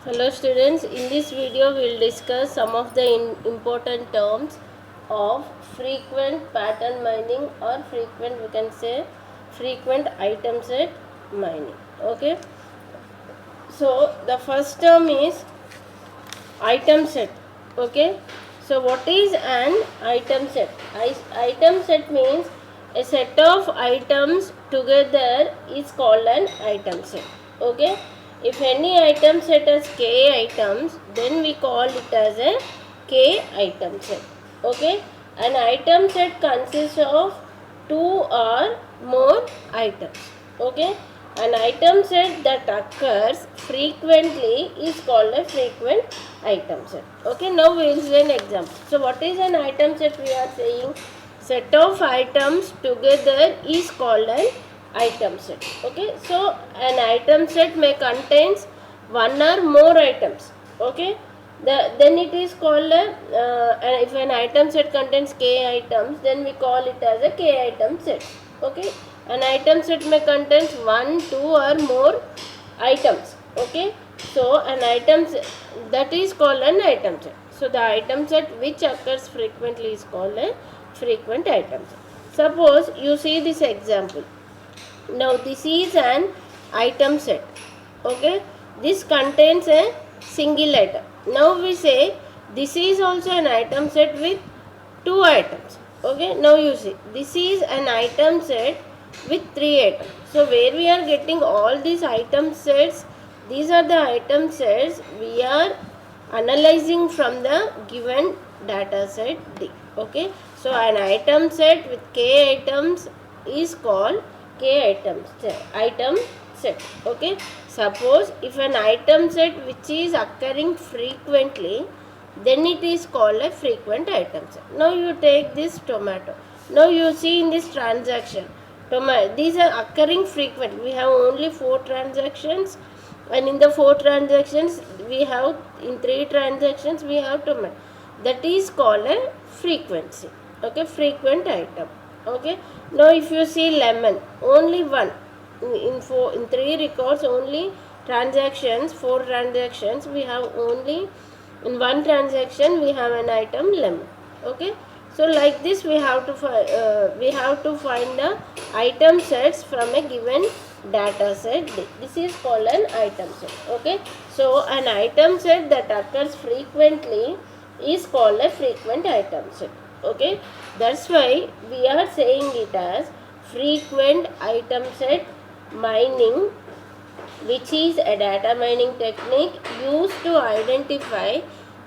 Hello students, in this video we will discuss some of the important terms of frequent pattern mining or frequent, we can say frequent item set mining. Okay, so the first term is item set. Okay, so what is an item set? Item set means a set of items together is called an item set. Okay, if any item set has k items, then we call it as a k item set. Okay, an item set consists of two or more items. Okay, an item set that occurs frequently is called a frequent item set. Okay, now we will see an example. So what is an item set? We are saying set of items together is called an item set. Okay, so an item set may contains one or more items. Okay, then it is called a, if an item set contains k items, then we call it as a k item set. Okay, an item set may contains one, two or more items. Okay, so an item that is called an item set. So the item set which occurs frequently is called a frequent item set. Suppose you see this example. Now this is an item set. Okay, this contains a single item. Now we say this is also an item set with two items. Okay, now you see this is an item set with three items. So where we are getting all these item sets, these are the item sets we are analyzing from the given data set D. Okay, so an item set with k items is called k item set. Okay, suppose if an item set which is occurring frequently, then it is called a frequent item set. Now you take this tomato. Now you see in this transaction, these are occurring frequently. We have only 4 transactions, and in the 4 transactions we have, in 3 transactions we have tomato. That is called a frequency. Okay, frequent item. Okay, now if you see lemon, only one. In 3 records, only transactions, 4 transactions, we have only in one transaction we have an item lemon. Okay, so like this we have to find the item sets from a given data set. This is called an item set. Okay, so an item set that occurs frequently is called a frequent item set. Okay, that's why we are saying it as frequent item set mining, which is a data mining technique used to identify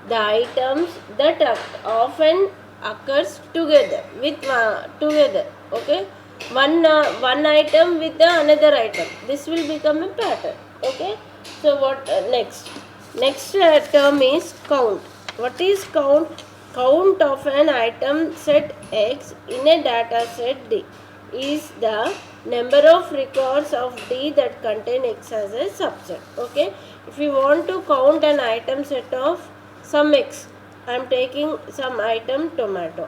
the items that often occurs together with together. Okay, one item with the another item, this will become a pattern. Okay, so what next term is count. What is count? Count of an item set X in a data set D is the number of records of D that contain X as a subset. Okay, if you want to count an item set of some X, I am taking some item tomato.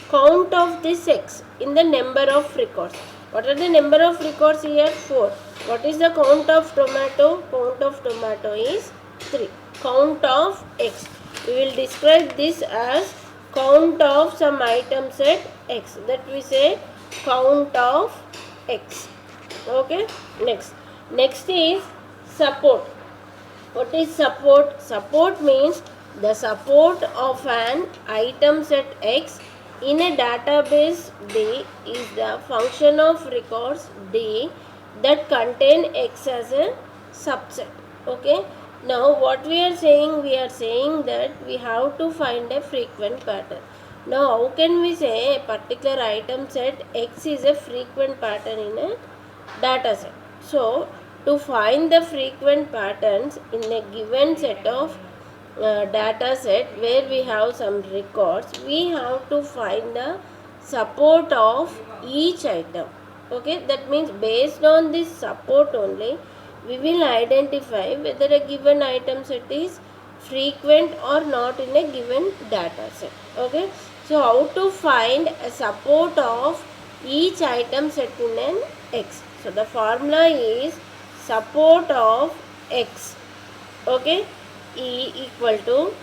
Count of this X in the number of records. What are the number of records here? 4. What is the count of tomato? Count of tomato is 3. Count of X. We will describe this as count of some item set X. That we say count of X. Okay, next is support. What is support? Support means the support of an item set X in a database D is the function of records D that contain X as a subset. Okay, now what we are saying that we have to find a frequent pattern. Now how can we say a particular item set X is a frequent pattern in a data set? So to find the frequent patterns in a given set of data set where we have some records, we have to find the support of each item. Okay, that means based on this support only we will identify whether a given item set is frequent or not in a given data set. Okay, so how to find a support of each item set in an X? So the formula is support of X. Okay, E equal to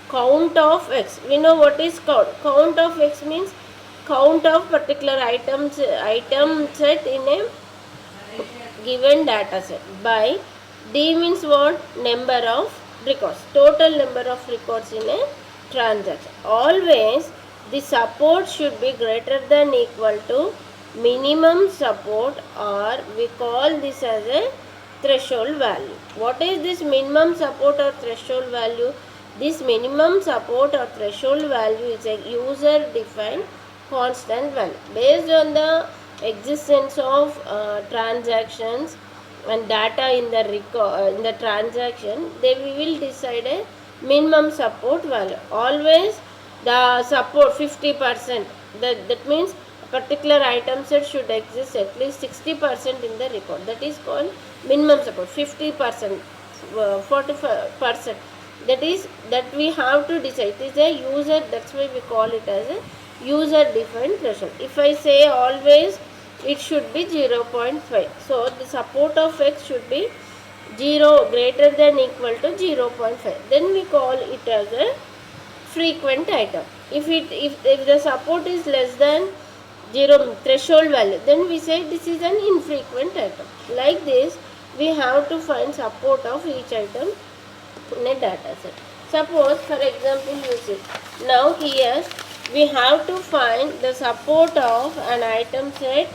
count of x. We know what is count. Count of x means count of particular item set in a given data set by D means what? Number of records. Total number of records in a transaction. Always the support should be greater than equal to minimum support, or we call this as a threshold value. What is this minimum support or threshold value? This minimum support or threshold value is a user defined constant value based on the existence of transactions and data in the in the transaction. We will decide a minimum support value. Always the support 50%, that means a particular item set should exist at least 60% in the record. That is called minimum support. 50%, 45%, that we have to decide. It is a user, that's why we call it as a user defined threshold. If I say always, it should be 0.5. So the support of x should be 0 greater than equal to 0.5. Then we call it as a frequent item. If the support is less than 0 threshold value, then we say this is an infrequent item. Like this, we have to find support of each item in a data set. Suppose, for example, you see, now here we have to find the support of an item set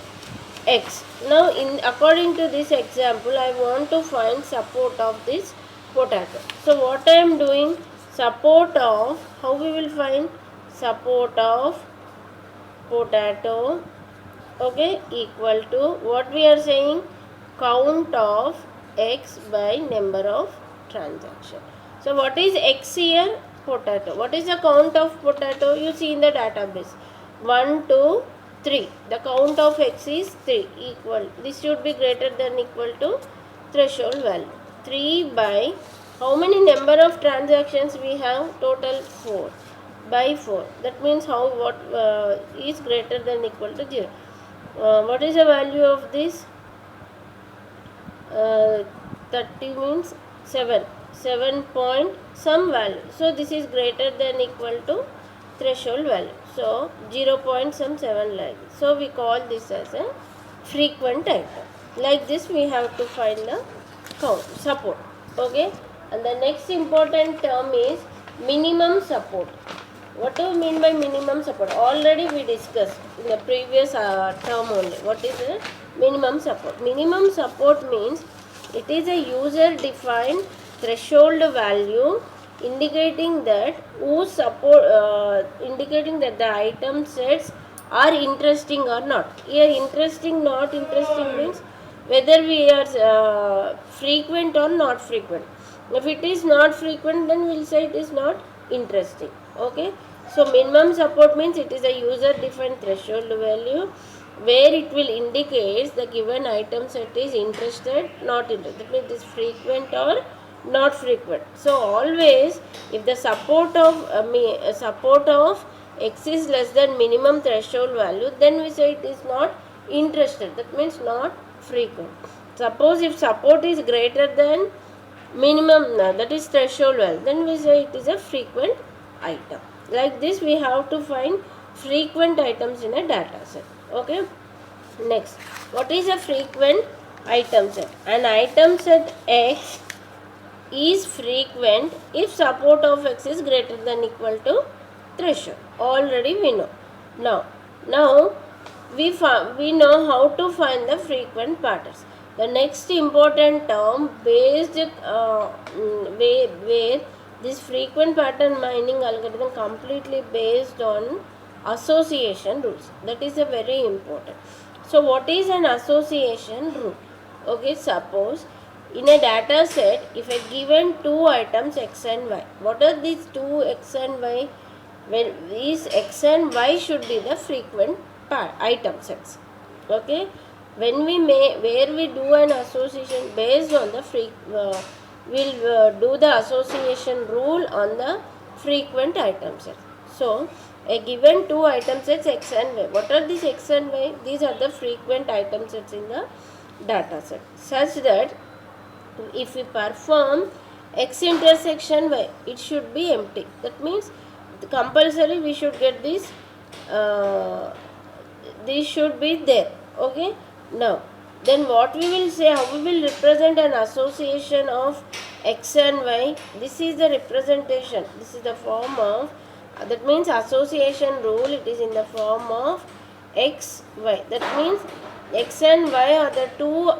x. Now according to this example, I want to find support of this potato. So what I am doing, support of, how we will find support of potato, okay, equal to what we are saying, count of x by number of transaction. So what is x here? Potato. What is the count of potato? You see in the database 1, 2, 3. The count of x is 3 equal. This should be greater than equal to threshold value. 3 by how many number of transactions we have? Total 4 by 4. That means what is greater than equal to 0. What is the value of this? 30 means 7 point some value. So this is greater than equal to threshold value. So 0 point some 7 like this. So we call this as a frequent item. Like this we have to find the count support. Okay. And the next important term is minimum support. What do you mean by minimum support? Already we discussed in the previous term only. What is the minimum support? Minimum support means it is a user defined threshold value indicating that indicating that the item sets are interesting or not. Here interesting, not interesting means whether we are frequent or not frequent. If it is not frequent, then we will say it is not interesting. Okay. So minimum support means it is a user defined threshold value where it will indicate the given item set is interested, not interested. That means it is frequent or not frequent. So always if the support of x is less than minimum threshold value, then we say it is not interested. That means not frequent. Suppose if support is greater than minimum, that is threshold value, then we say it is a frequent item. Like this we have to find frequent items in a data set. Okay. Next, what is a frequent item set? An item set x is frequent if support of x is greater than equal to threshold. Already we know. Now we know how to find the frequent patterns. The next important term based where this frequent pattern mining algorithm completely based on association rules. That is a very important. So what is an association rule? Okay, suppose in a data set, if I given two items x and y, what are these two x and y? When these x and y should be the frequent item sets. Okay, when where we do an association based on the we'll do the association rule on the frequent item set. So a given two item sets x and y. What are these x and y? These are the frequent item sets in the data set, such that if we perform x intersection y, it should be empty. That means compulsory we should get this should be there. Okay, now then what we will say, how we will represent an association of x and y. This is the representation, this is the form of that means association rule, it is in the form of x y. That means x and y are the two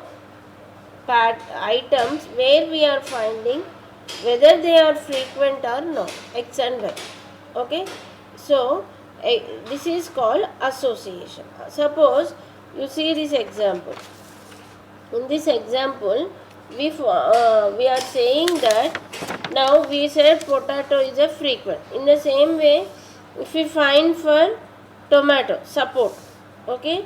items where we are finding whether they are frequent or not, x and y. Okay, so this is called association. Suppose you see this example. In this example we are saying that now we said potato is a frequent. In the same way, if we find for tomato, support, okay,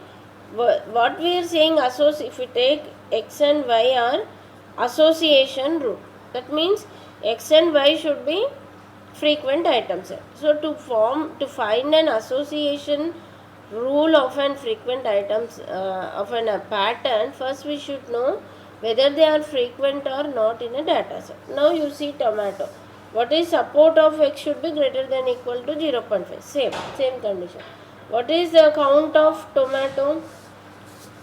what we are saying, if we take x and y are association rule. That means x and y should be frequent items. So to find an association rule of an frequent items of a pattern, first we should know whether they are frequent or not in a data set. Now you see tomato. What is support of x should be greater than equal to 0.5. Same condition. What is the count of tomato?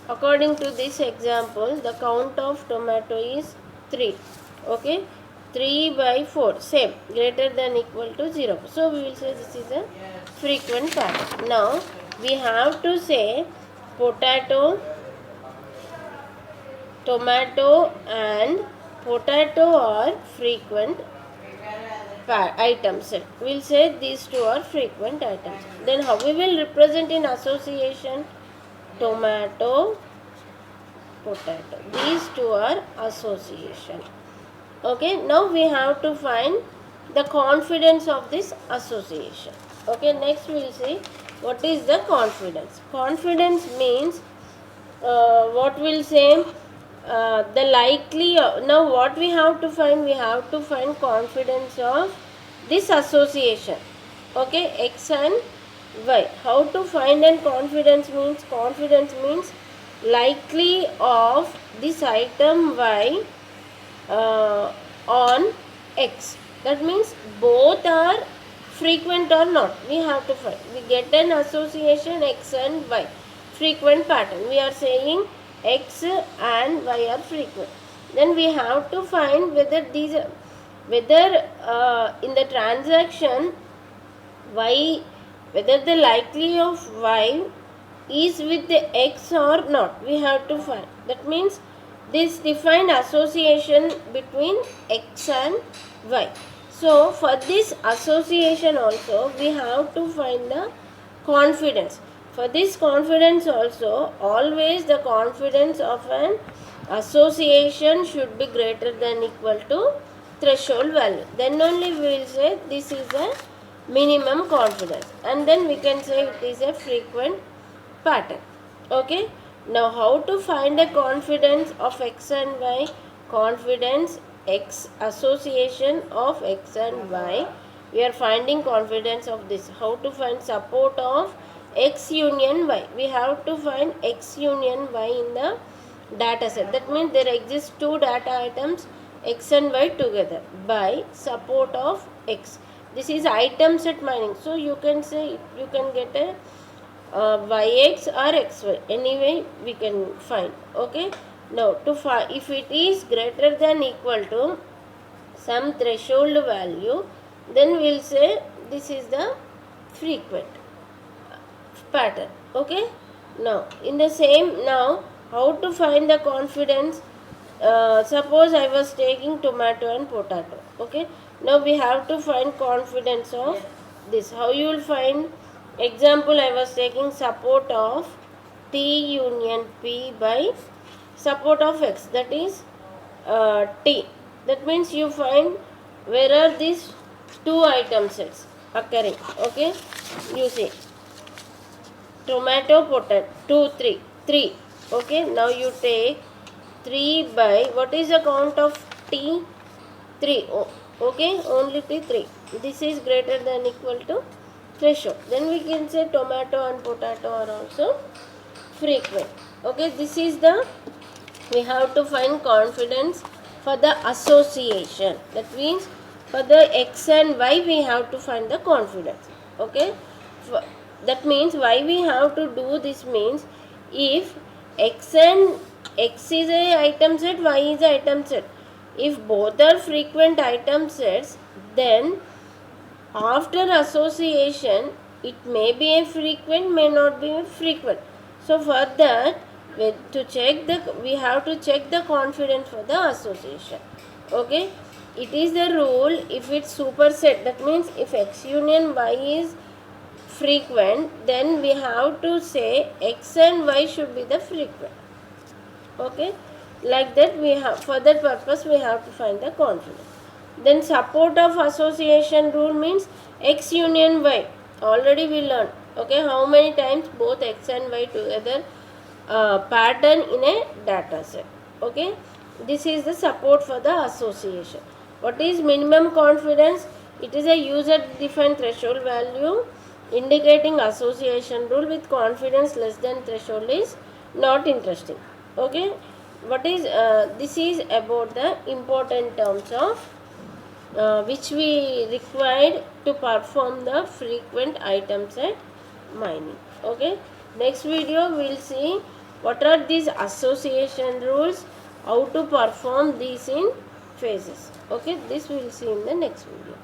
According to this example, the count of tomato is 3. Okay, 3 by 4, same, greater than equal to 0. So we will say this is a frequent pattern. Now we have to say potato, tomato and potato are frequent items. We will say these two are frequent items. Then how we will represent in association? Tomato, potato, these two are association. Okay, now we have to find the confidence of this association. Okay, next we will see what is the confidence. Confidence means what we'll say, the likely. Now what we have to find? We have to find confidence of this association. Okay, x and y. How to find and confidence means? Confidence means likely of this item y on x. That means both are frequent or not. We have to find. We get an association x and y, frequent pattern. We are saying x and y are frequent. Then we have to find whether these, whether in the transaction y, whether the likely of y is with the x or not. We have to find. That means this defined association between x and y. So for this association also we have to find the confidence. For this confidence also, always the confidence of an association should be greater than equal to threshold value. Then only we will say this is a minimum confidence, and then we can say it is a frequent pattern. Okay, now how to find a confidence of x and y? Confidence x, association of x and y, we are finding confidence of this. How to find support of x union y? We have to find x union y in the data set. That means there exist two data items x and y together by support of x. This is item set mining. So you can say, you can get a yx or xy, anyway we can find. Okay, now to find if it is greater than equal to some threshold value, then we will say this is the frequent pattern. Okay, now in the same, now how to find the confidence? Suppose I was taking tomato and potato. Okay, now we have to find confidence of this. How you will find? Example, I was taking support of T union P by support of x, that is T. That means you find where are these two item sets occurring. Okay, you see tomato, potato, 2, 3, 3. Okay, now you take 3 by, what is the count of T? 3. Oh, okay, only T, 3. This is greater than equal to threshold. Then we can say tomato and potato are also frequent. Okay, this is the, we have to find confidence for the association. That means for the x and y we have to find the confidence. Okay, that means why we have to do this means if x is a item set, y is a item set. If both are frequent item sets, then after association it may be a frequent, may not be a frequent. So for that we have to check the confidence for the association. Okay, it is the rule if it's superset. That means if x union y is frequent, then we have to say x and y should be the frequent. Okay, like that we have, for that purpose we have to find the confidence. Then support of association rule means x union y, already we learned. Okay, how many times both x and y together pattern in a data set. Okay, this is the support for the association. What is minimum confidence? It is a user defined threshold value indicating association rule with confidence less than threshold is not interesting. Okay, what is this is about the important terms of which we required to perform the frequent item set mining. Okay, next video we will see what are these association rules, how to perform these in phases. Okay, this we will see in the next video.